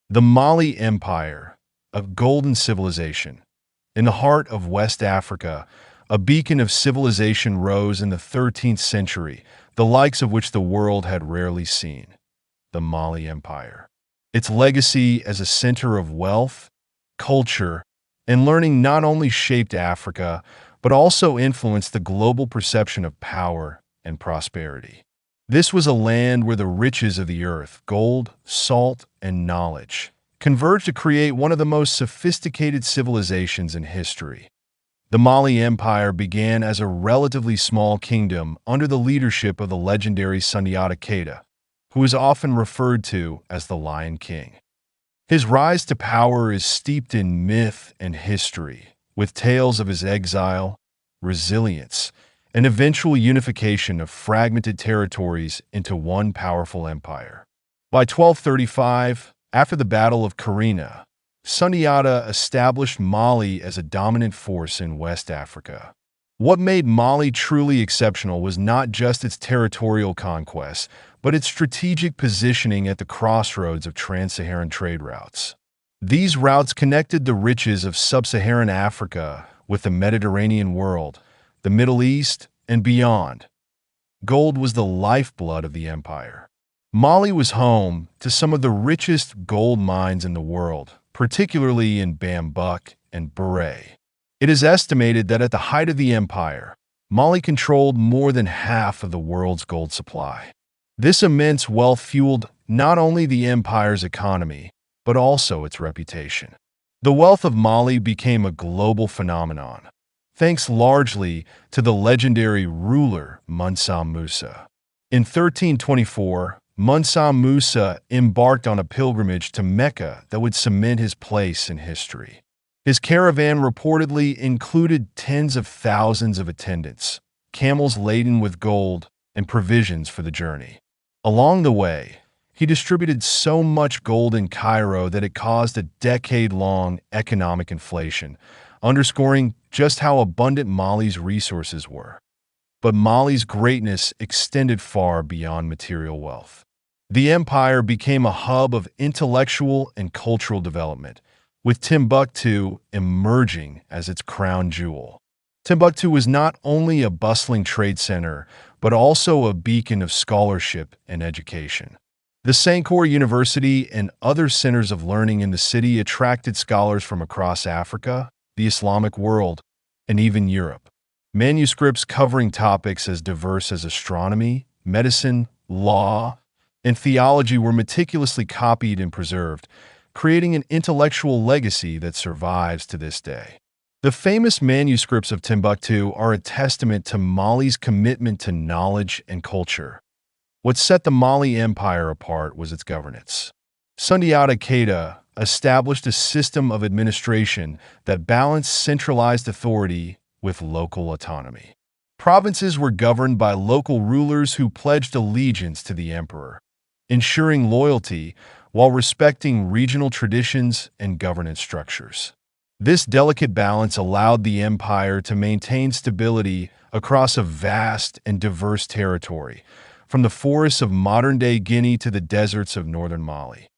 The Mali Empire, a golden civilization. In the heart of West Africa, a beacon of civilization rose in the 13th century, the likes of which the world had rarely seen. The Mali Empire. Its legacy as a center of wealth, culture, and learning not only shaped Africa, but also influenced the global perception of power and prosperity. This was a land where the riches of the earth, gold, salt, and knowledge, converged to create one of the most sophisticated civilizations in history. The Mali Empire began as a relatively small kingdom under the leadership of the legendary Sundiata Keita, who is often referred to as the Lion King. His rise to power is steeped in myth and history, with tales of his exile, resilience, and eventual unification of fragmented territories into one powerful empire. By 1235, after the Battle of Karina, Sundiata established Mali as a dominant force in West Africa. What made Mali truly exceptional was not just its territorial conquest, but its strategic positioning at the crossroads of trans-Saharan trade routes. These routes connected the riches of sub-Saharan Africa with the Mediterranean world, the Middle East, and beyond. Gold was the lifeblood of the empire. Mali was home to some of the richest gold mines in the world, particularly in Bambuck and Meroë. It is estimated that at the height of the empire, Mali controlled more than half of the world's gold supply. This immense wealth fueled not only the empire's economy, but also its reputation. The wealth of Mali became a global phenomenon, thanks largely to the legendary ruler Mansa Musa. In 1324, Mansa Musa embarked on a pilgrimage to Mecca that would cement his place in history. His caravan reportedly included tens of thousands of attendants, camels laden with gold, and provisions for the journey. Along the way, he distributed so much gold in Cairo that it caused a decade-long economic inflation, underscoring just how abundant Mali's resources were. But Mali's greatness extended far beyond material wealth. The empire became a hub of intellectual and cultural development, with Timbuktu emerging as its crown jewel. Timbuktu was not only a bustling trade center, but also a beacon of scholarship and education. The Sankore University and other centers of learning in the city attracted scholars from across Africa, the Islamic world, and even Europe. Manuscripts covering topics as diverse as astronomy, medicine, law, and theology were meticulously copied and preserved, creating an intellectual legacy that survives to this day. The famous manuscripts of Timbuktu are a testament to Mali's commitment to knowledge and culture. What set the Mali Empire apart was its governance. Sundiata Keita established a system of administration that balanced centralized authority with local autonomy. Provinces were governed by local rulers who pledged allegiance to the emperor, ensuring loyalty while respecting regional traditions and governance structures. This delicate balance allowed the empire to maintain stability across a vast and diverse territory, from the forests of modern-day Guinea to the deserts of northern Mali.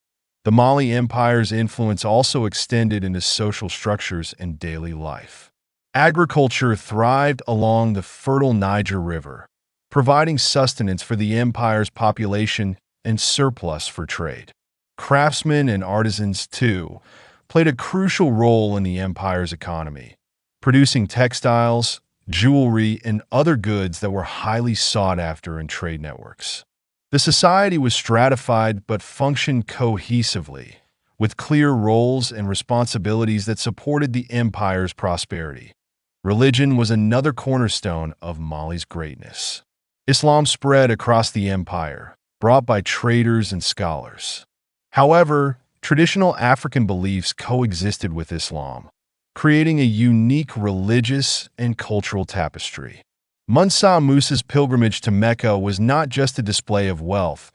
The Mali Empire's influence also extended into social structures and daily life. Agriculture thrived along the fertile Niger River, providing sustenance for the empire's population and surplus for trade. Craftsmen and artisans, too, played a crucial role in the empire's economy, producing textiles, jewelry, and other goods that were highly sought after in trade networks. The society was stratified but functioned cohesively, with clear roles and responsibilities that supported the empire's prosperity. Religion was another cornerstone of Mali's greatness. Islam spread across the empire, brought by traders and scholars. However, traditional African beliefs coexisted with Islam, creating a unique religious and cultural tapestry. Mansa Musa's pilgrimage to Mecca was not just a display of wealth,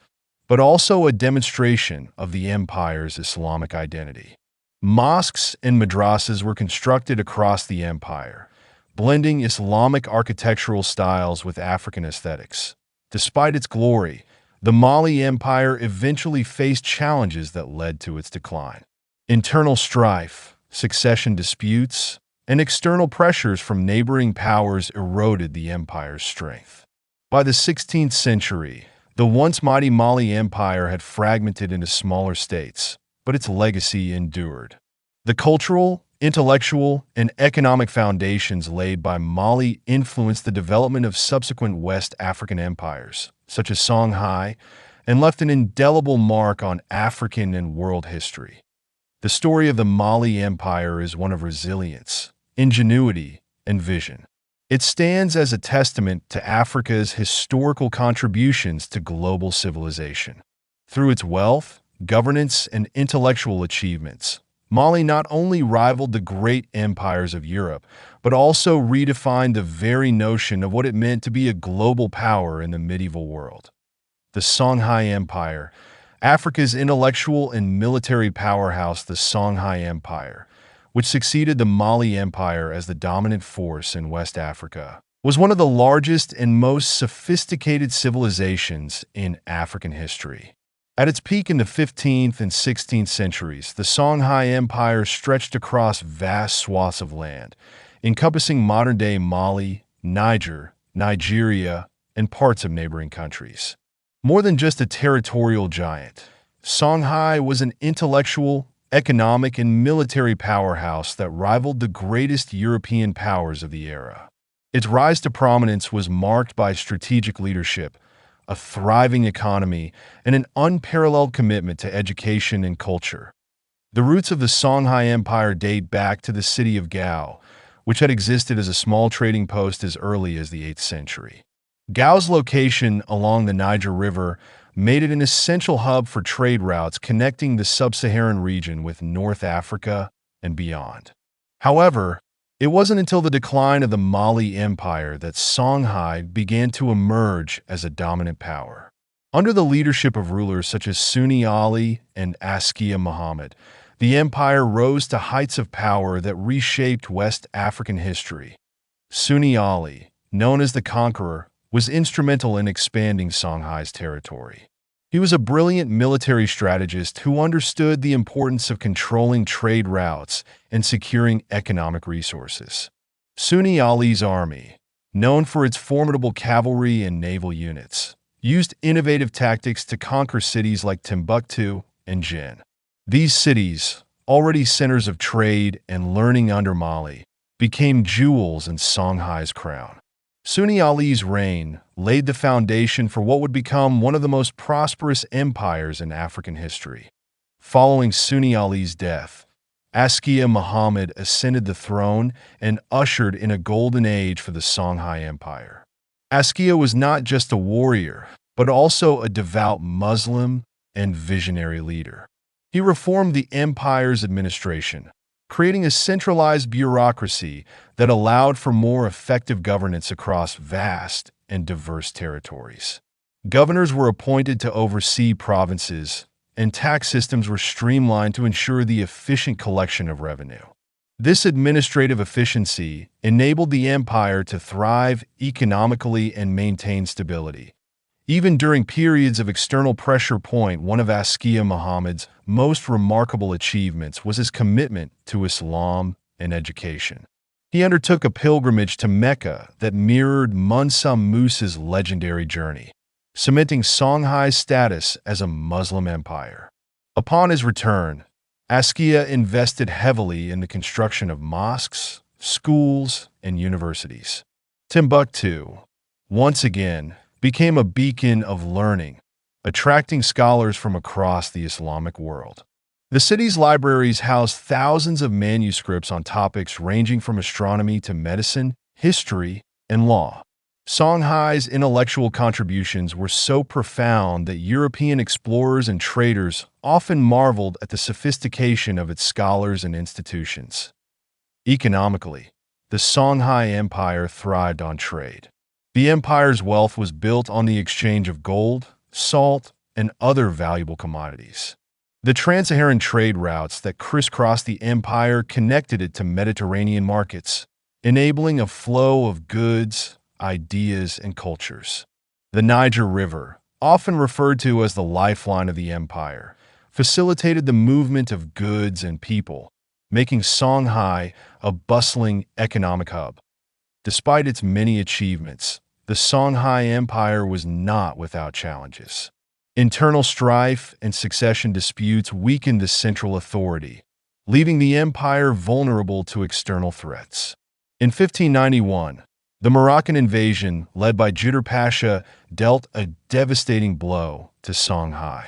but also a demonstration of the empire's Islamic identity. Mosques and madrasas were constructed across the empire, blending Islamic architectural styles with African aesthetics. Despite its glory, The Mali Empire eventually faced challenges that led to its decline. Internal strife, succession disputes, and external pressures from neighboring powers eroded the empire's strength. By the 16th century, the once mighty Mali Empire had fragmented into smaller states, but its legacy endured. The cultural, intellectual, and economic foundations laid by Mali influenced the development of subsequent West African empires, such as Songhai, and left an indelible mark on African and world history. The story of the Mali Empire is one of resilience, ingenuity, and vision. It stands as a testament to Africa's historical contributions to global civilization. Through its wealth, governance, and intellectual achievements, Mali not only rivaled the great empires of Europe, but also redefined the very notion of what it meant to be a global power in the medieval world. The Songhai Empire, Africa's intellectual and military powerhouse, the Songhai Empire, which succeeded the Mali Empire as the dominant force in West Africa, was one of the largest and most sophisticated civilizations in African history. At its peak in the 15th and 16th centuries, the Songhai Empire stretched across vast swaths of land, encompassing modern-day Mali, Niger, Nigeria, and parts of neighboring countries. More than just a territorial giant, Songhai was an intellectual, economic, and military powerhouse that rivaled the greatest European powers of the era. Its rise to prominence was marked by strategic leadership, a thriving economy, and an unparalleled commitment to education and culture. The roots of the Songhai Empire date back to the city of Gao, which had existed as a small trading post as early as the 8th century. Gao's location along the Niger River made it an essential hub for trade routes connecting the sub-Saharan region with North Africa and beyond. However, it wasn't until the decline of the Mali Empire that Songhai began to emerge as a dominant power. Under the leadership of rulers such as Sunni Ali and Askia Muhammad, the empire rose to heights of power that reshaped West African history. Sunni Ali, known as the Conqueror, was instrumental in expanding Songhai's territory. He was a brilliant military strategist who understood the importance of controlling trade routes and securing economic resources. Sunni Ali's army, known for its formidable cavalry and naval units, used innovative tactics to conquer cities like Timbuktu and Jin. These cities, already centers of trade and learning under Mali, became jewels in Songhai's crown. Sunni Ali's reign laid the foundation for what would become one of the most prosperous empires in African history. Following Sunni Ali's death, Askia Muhammad ascended the throne and ushered in a golden age for the Songhai Empire. Askia was not just a warrior, but also a devout Muslim and visionary leader. He reformed the empire's administration, creating a centralized bureaucracy that allowed for more effective governance across vast and diverse territories. Governors were appointed to oversee provinces, and tax systems were streamlined to ensure the efficient collection of revenue. This administrative efficiency enabled the empire to thrive economically and maintain stability. Even during periods of external pressure, one of Askia Muhammad's most remarkable achievements was his commitment to Islam and education. He undertook a pilgrimage to Mecca that mirrored Musa Musa's legendary journey, cementing Songhai's status as a Muslim empire. Upon his return, Askia invested heavily in the construction of mosques, schools, and universities. Timbuktu, once again, became a beacon of learning, attracting scholars from across the Islamic world. The city's libraries housed thousands of manuscripts on topics ranging from astronomy to medicine, history, and law. Songhai's intellectual contributions were so profound that European explorers and traders often marveled at the sophistication of its scholars and institutions. Economically, the Songhai Empire thrived on trade. The empire's wealth was built on the exchange of gold, salt, and other valuable commodities. The trans-Saharan trade routes that crisscrossed the empire connected it to Mediterranean markets, enabling a flow of goods, ideas, and cultures. The Niger River, often referred to as the lifeline of the empire, facilitated the movement of goods and people, making Songhai a bustling economic hub. Despite its many achievements, the Songhai Empire was not without challenges. Internal strife and succession disputes weakened the central authority, leaving the empire vulnerable to external threats. In 1591, the Moroccan invasion, led by Judar Pasha, dealt a devastating blow to Songhai.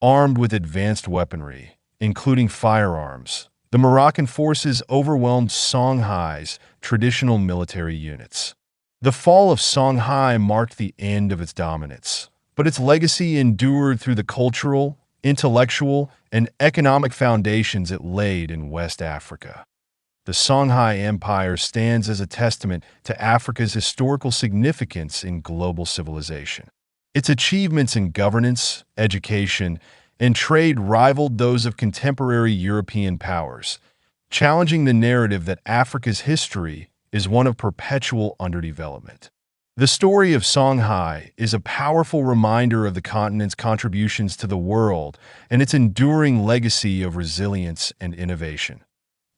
Armed with advanced weaponry, including firearms, the Moroccan forces overwhelmed Songhai's traditional military units. The fall of Songhai marked the end of its dominance, but its legacy endured through the cultural, intellectual, and economic foundations it laid in West Africa. The Songhai Empire stands as a testament to Africa's historical significance in global civilization. Its achievements in governance, education, and trade rivaled those of contemporary European powers, challenging the narrative that Africa's history is one of perpetual underdevelopment. The story of Songhai is a powerful reminder of the continent's contributions to the world and its enduring legacy of resilience and innovation.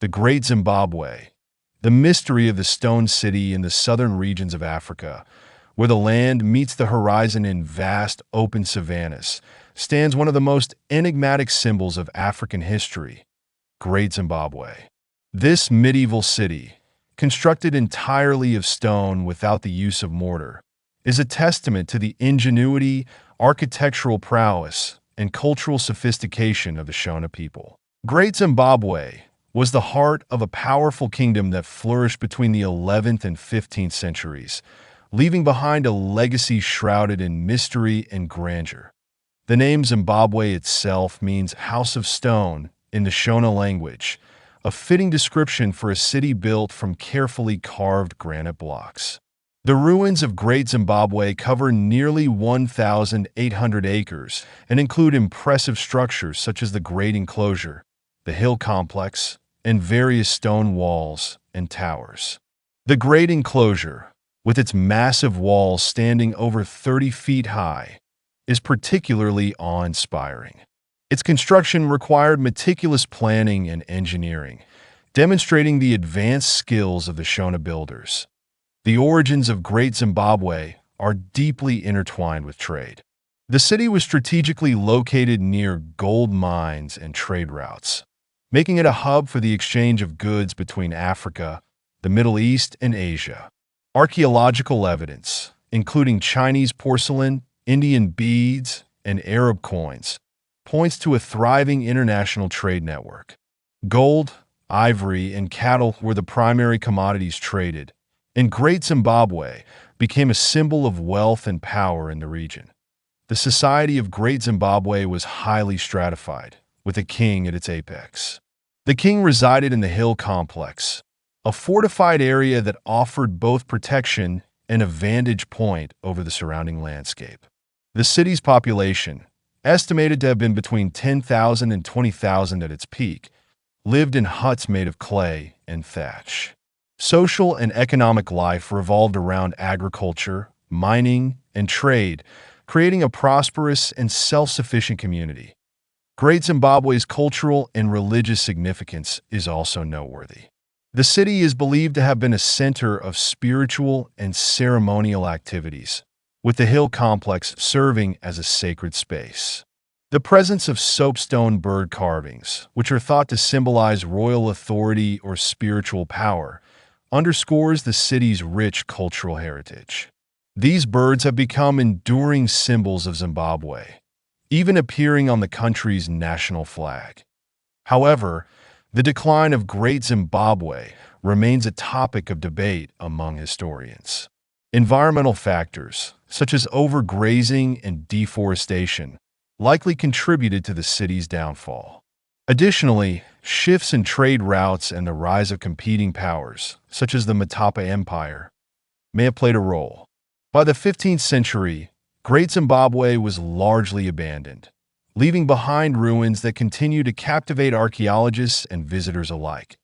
The Great Zimbabwe, the mystery of the stone city in the southern regions of Africa, where the land meets the horizon in vast open savannas, stands one of the most enigmatic symbols of African history, Great Zimbabwe. This medieval city, constructed entirely of stone without the use of mortar, is a testament to the ingenuity, architectural prowess, and cultural sophistication of the Shona people. Great Zimbabwe was the heart of a powerful kingdom that flourished between the 11th and 15th centuries, leaving behind a legacy shrouded in mystery and grandeur. The name Zimbabwe itself means House of Stone in the Shona language, a fitting description for a city built from carefully carved granite blocks. The ruins of Great Zimbabwe cover nearly 1,800 acres and include impressive structures such as the Great Enclosure, the Hill Complex, and various stone walls and towers. The Great Enclosure, with its massive walls standing over 30 feet high, is particularly awe-inspiring. Its construction required meticulous planning and engineering, demonstrating the advanced skills of the Shona builders. The origins of Great Zimbabwe are deeply intertwined with trade. The city was strategically located near gold mines and trade routes, making it a hub for the exchange of goods between Africa, the Middle East, and Asia. Archaeological evidence, including Chinese porcelain, Indian beads, and Arab coins, points to a thriving international trade network. Gold, ivory, and cattle were the primary commodities traded, and Great Zimbabwe became a symbol of wealth and power in the region. The society of Great Zimbabwe was highly stratified, with a king at its apex. The king resided in the Hill Complex, a fortified area that offered both protection and a vantage point over the surrounding landscape. The city's population, estimated to have been between 10,000 and 20,000 at its peak, lived in huts made of clay and thatch. Social and economic life revolved around agriculture, mining, and trade, creating a prosperous and self-sufficient community. Great Zimbabwe's cultural and religious significance is also noteworthy. The city is believed to have been a center of spiritual and ceremonial activities, with the Hill Complex serving as a sacred space. The presence of soapstone bird carvings, which are thought to symbolize royal authority or spiritual power, underscores the city's rich cultural heritage. These birds have become enduring symbols of Zimbabwe, even appearing on the country's national flag. However, the decline of Great Zimbabwe remains a topic of debate among historians. Environmental factors, such as overgrazing and deforestation, likely contributed to the city's downfall. Additionally, shifts in trade routes and the rise of competing powers, such as the Matapa Empire, may have played a role. By the 15th century, Great Zimbabwe was largely abandoned, leaving behind ruins that continue to captivate archaeologists and visitors alike.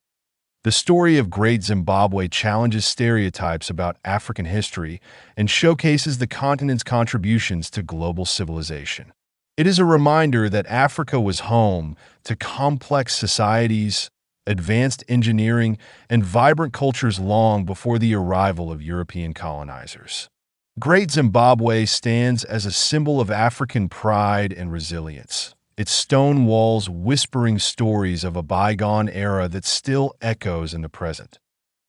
The story of Great Zimbabwe challenges stereotypes about African history and showcases the continent's contributions to global civilization. It is a reminder that Africa was home to complex societies, advanced engineering, and vibrant cultures long before the arrival of European colonizers. Great Zimbabwe stands as a symbol of African pride and resilience, its stone walls whispering stories of a bygone era that still echoes in the present.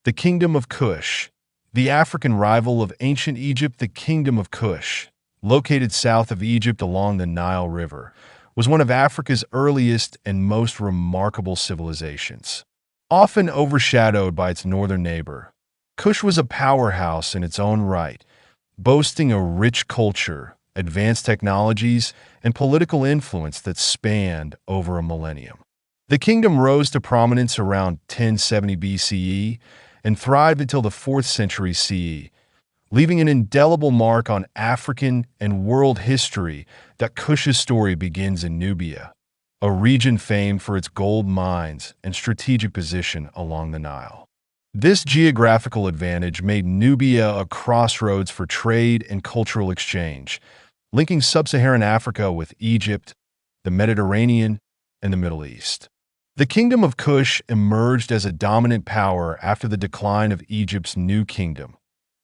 The Kingdom of Kush, the African rival of ancient Egypt, the Kingdom of Kush, located south of Egypt along the Nile River, was one of Africa's earliest and most remarkable civilizations. Often overshadowed by its northern neighbor, Kush was a powerhouse in its own right, boasting a rich culture, advanced technologies, and political influence that spanned over a millennium. The kingdom rose to prominence around 1070 BCE and thrived until the 4th century CE, leaving an indelible mark on African and world history. That Kush's story begins in Nubia, a region famed for its gold mines and strategic position along the Nile. This geographical advantage made Nubia a crossroads for trade and cultural exchange, linking sub-Saharan Africa with Egypt, the Mediterranean, and the Middle East. The Kingdom of Kush emerged as a dominant power after the decline of Egypt's new kingdom,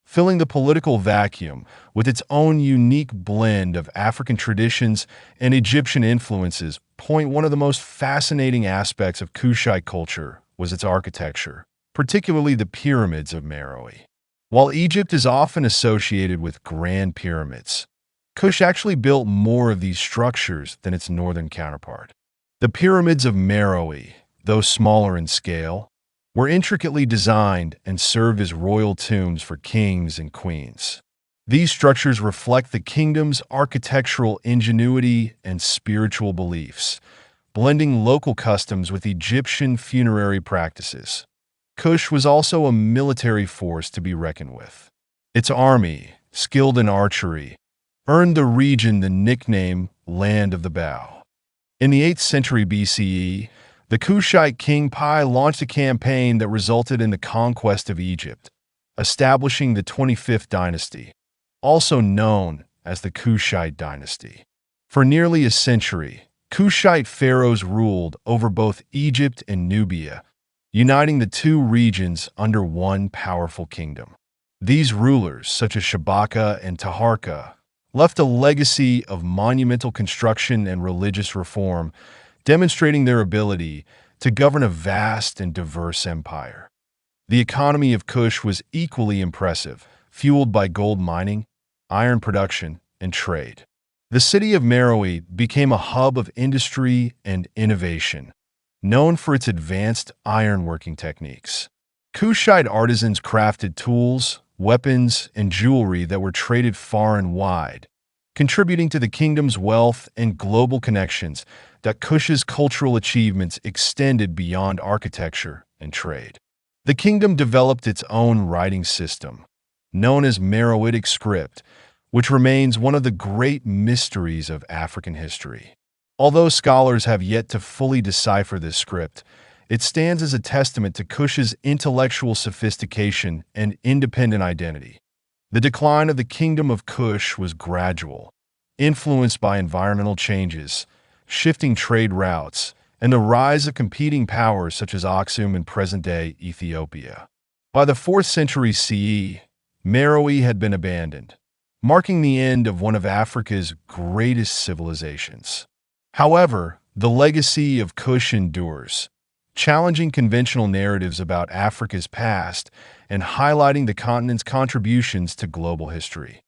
filling the political vacuum with its own unique blend of African traditions and Egyptian influences. One of the most fascinating aspects of Kushite culture was its architecture, particularly the pyramids of Meroë. While Egypt is often associated with grand pyramids, Kush actually built more of these structures than its northern counterpart. The pyramids of Meroë, though smaller in scale, were intricately designed and served as royal tombs for kings and queens. These structures reflect the kingdom's architectural ingenuity and spiritual beliefs, blending local customs with Egyptian funerary practices. Kush was also a military force to be reckoned with. Its army, skilled in archery, earned the region the nickname Land of the Bow. In the 8th century BCE, the Kushite King Piye launched a campaign that resulted in the conquest of Egypt, establishing the 25th dynasty, also known as the Kushite dynasty. For nearly a century, Kushite pharaohs ruled over both Egypt and Nubia, uniting the two regions under one powerful kingdom. These rulers, such as Shabaka and Taharka, left a legacy of monumental construction and religious reform, demonstrating their ability to govern a vast and diverse empire. The economy of Kush was equally impressive, fueled by gold mining, iron production, and trade. The city of Meroë became a hub of industry and innovation, known for its advanced ironworking techniques. Kushite artisans crafted tools, weapons, and jewelry that were traded far and wide, contributing to the kingdom's wealth and global connections. That Kush's cultural achievements extended beyond architecture and trade. The kingdom developed its own writing system, known as Meroitic script, which remains one of the great mysteries of African history. Although scholars have yet to fully decipher this script, it stands as a testament to Kush's intellectual sophistication and independent identity. The decline of the Kingdom of Kush was gradual, influenced by environmental changes, shifting trade routes, and the rise of competing powers such as Aksum in present-day Ethiopia. By the 4th century CE, Meroë had been abandoned, marking the end of one of Africa's greatest civilizations. However, the legacy of Kush endures, challenging conventional narratives about Africa's past and highlighting the continent's contributions to global history.